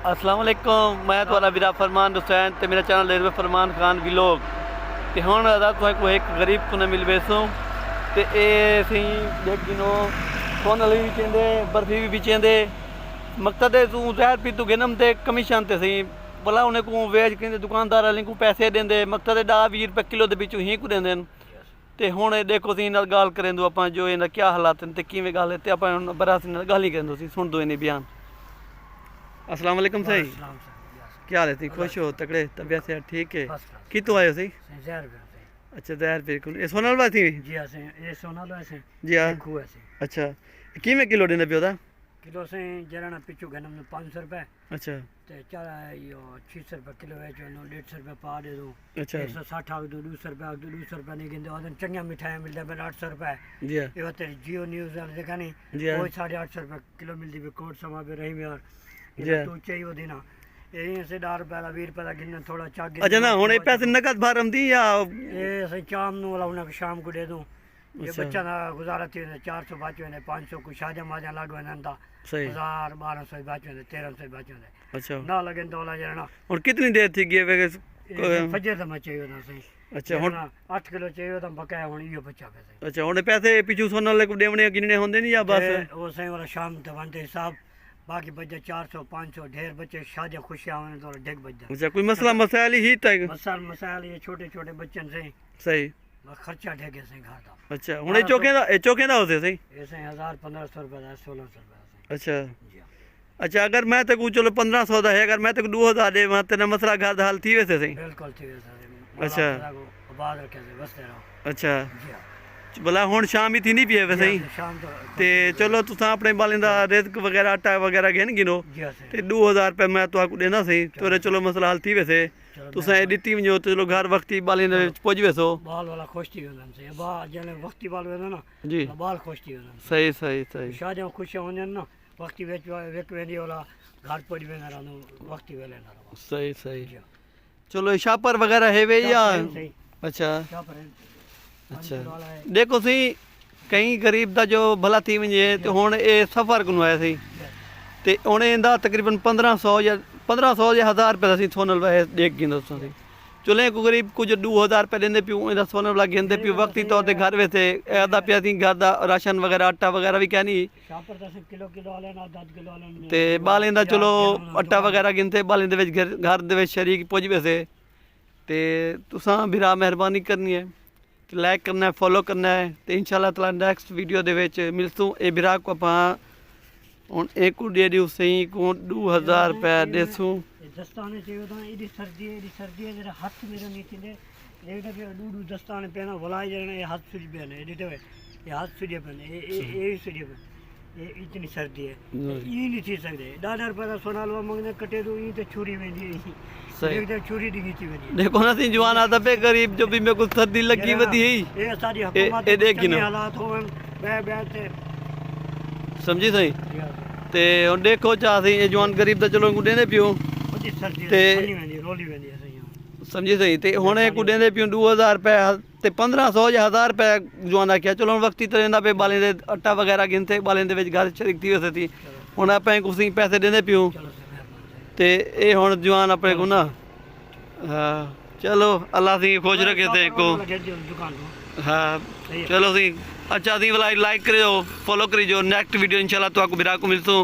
अस्सलाम वालेकुम, मैं तुम्हारा वीरा फरमान हुसैन ते मेरा चैनल ले फरमान खान व्लॉग ते हुण अदा तुहां को एक गरीब को मिल बैसो ते ए सी देख गिनो सोन वाली भी चेंदे बर्फी भी चेंदे मकसद है तू जहर पी तू गिनम ते कमीशन ते सही भला उन्हें को वेच के दुकानदार वाले को पैसे देंदे मकसद है 10-20 रुपए किलो दे बिचों ही को देंदे ते हुण देखो सी नाल गाल करेंदो आपां जो इना क्या हालात ने ते किवें गाल है ते आपां बरा सी नाल गाल ही करेंदो सी सुन दो इने बयान। अस्सलाम वालेकुम सही, क्या हाल है थी? खुश हो? तकड़े? तबीयत से ठीक है? कितों आए हो सही? अच्छा ज़हर बिल्कुल ये सोनल वाली थी जी? हाँ ये सोनल वाली जी। हाँ अच्छा किवें किलो देंदे पियो दा? किलो से जरा पिछू गनम 500 रुपए। अच्छा ते चला यो 600 रुपए किलो है जो 150 रुपए पा दे दो। अच्छा 160 आग दो 200 रुपए आग दो 200 रुपए नहीं गिनदे ओदन चंगा मिठाई मिलदा है 800 रुपए जी। ये तेरी जियो न्यूज़ वाले देखा नहीं वो 850 रुपए किलो मिलदी है कोट समा पे रही में और तू चाहिए वो देना यही से 10 रुपए 20 रुपए का गिनना थोड़ा चाग। अच्छा ना हुणे पैसे नकद भरम दी या ये सही शाम नु वाला उन्हें शाम को दे दूं ये बच्चा ना गुजारा थी 400 बाचो ने 500 को शादी माजा लागो नंदा 1000 1200 बाचो ने 1300 बाचो ने। अच्छा ना लगे तो वाला जरा और कितनी देर थी गए वे फजर दा चाहिए ना सही। अच्छा हुण 8 किलो चाहिए तो बकाया हुण यो बच्चा पैसे। अच्छा हुणे पैसे पिछू सोनल ले को देवणे गिनने होंदे नहीं या बस वो सही वाला शाम तक बनते हिसाब बाकी बच्चे 400 500 ढेर बच्चे शादियां खुशियां होने तो ढेक बच जाए। अच्छा कोई मसला मसाइल ही तक मसाइल ये छोटे छोटे बच्चन से सही खर्चा ढेके से घर दा। अच्छा हुणे चौके दा होते सही ऐसे 1000-1500 रुपए दा 1600 रुपए। अच्छा अच्छा अगर मैं ते को चलो 1500 दा है अगर मैं ते 2000 दे मैं तेरा मसला घर दा हल थी वैसे सही बिल्कुल थी वैसे। अच्छा आबाद रखे से बसते रहो। अच्छा भला हुण शाम ही थी नहीं पिए वैसे ही शाम ते चलो तुसां अपने बालें दा रिज़्क वगैरह आटा वगैरह गिन गिनो ते 2000 रुपए मैं तुहां को देना सही तोरे चलो मसला हल थी वैसे तुसां ए दित्ती वञो चलो घर वक्ती बालें दे विच पुज वैसो बाल वाला खुश थी वेंदन से बा जने वक्ती बाल वेंदो ना जी बाल खुश थी वेंदन सही सही सही शादियां खुशियां होंदियां ना वक्ती विच विक वेंदी वाला घर पुज वेंदा रहंदो वक्ती वेले ना सही सही चलो शापर वगैरह है वे या अच्छा अच्छा देखो सी कई गरीब दा जो भला थी वञे ते हुण ए सफ़र कोन आया सी ते हुण इंदा तकरीबन 1500 या 1000 रुपए सी सोनल वाले देख गिंदो सी चले को गरीब कुछ 2000 रुपए देंदे पियो इंदा सोनल वाला गिनदे पियो वक्ती तौर ते घर वेसे आदा पिया सी घर दा राशन वगैरह आटा वगैरह भी क्या नहीं शापर दा किलो किलो वाले ना 10 किलो वाले ते बालें दा चलो आटा वगैरह गिनते बालें दे विच घर दे विच शरीक पुज वैसे ते तुसां बिरा मेहरबानी करनी है लाइक करना है फॉलो करना है तो इंशाल्लाह ताला नेक्स्ट वीडियो दे विच मिलसूं ए बिरा को आपां हुण एक को दे दियो सही को 2000 रुपए देसूं दस्ताने चाहिए तो इदी सर्दी है जरा हाथ मेरे नहीं थिंदे एक दफे डूडू दस्ताने पहना भला जने ये हाथ सुज पहने एडी तो ये हाथ सुज पहने ये सुज पहने ये इतनी सर्दी है ये नहीं थी सकदे 10 रुपए का सोना लो मंगने कटे तो ये तो छुरी वेंदी एक तो छुरी दी थी वेंदी देखो ना सी जवान आता पे गरीब जो भी मेरे को सर्दी लगी वदी है ये सारी हुकूमत ए देख गिनो हालात होवन बे ते समझी सही ते हुन देखो चा सी ये जवान गरीब दा चलो को देंदे पियो ते रोली वेंदी है समझी सही ते हुणे को देंदे पियो 2000 रुपए ते 1500 या 1000 रुपए जवाना क्या चलो वक्ती तरह पे बालें दे आटा वगैरह गिनते बालें दे विच घर शरीक थी वैसे थी हुण आपां को सी पैसे देंदे पियो ते ए हुण जवान अपने को ना हाँ चलो अल्लाह सी खुश रखे थे को हाँ चलो सी अच्छा सी लाइक करियो फॉलो करियो नेक्स्ट वीडियो इंशाल्लाह तो आपको बिरा को मिलसूं।